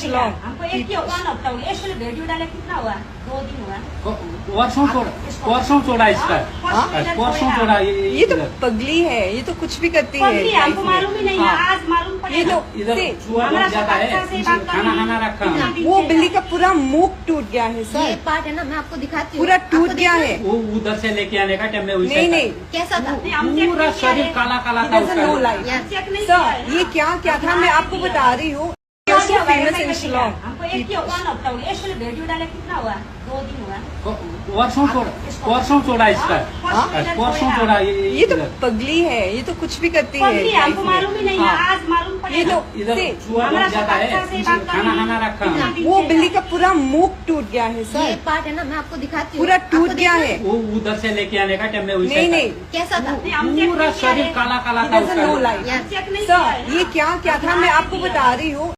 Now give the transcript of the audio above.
long. हमको एक ही one हफ्ता हो गया, इसलिए वीडियो डाले कितना हुआ, 2 दिन हुआ। परसों छोड़ा इसका, परसों छोड़ा। ये तो पगली है, ये तो कुछ भी करती है। पगली, हमको मालूम ही नहीं है, आज मालूम ये पड़ेगा। तो इधर चूहा बहुत ज्यादा है, खाना खाना रखा। वो बिल्ली का पूरा मुख टूट गया है ये सर, पार्ट है ना, मैं आपको दिखाती हूँ। पूरा टूट आपको गया देखना है। वो उधर से लेके आने का टाइम में वैसे नहीं नहीं, कैसा था? पूरा शरीर काला काला था He doesn't know उसका। life. चेक नहीं किया सर है। ये क्या था, मैं आपको बता रही हूँ। Famous in Shillong. हमको एक ही वन हफ्ता हो गया, इसलिए वीडियो डाले कितना हुआ, 2 दिन हुआ। परसों छोड़ा इसका, परसों छोड़ा। ये तो पगली है, ये तो कुछ भी करती है। पगली, हमको मालूम ही नहीं है, आज मालूम ये पड़ेगा। तो इधर चूहा बहुत ज्यादा है, खाना खाना रखा। वो बिल्ली का पूरा मुख टूट गया है ये सर, पार्ट है ना, मैं आपको दिखाती हूँ। पूरा टूट आपको गया देखना है। वो उधर से लेके आने का टाइम में वैसे नहीं नहीं, कैसा था? पूरा शरीर काला काला He था doesn't know उसका। life. चेक नहीं किया है। सर ये क्या था, मैं आपको बता रही हूँ।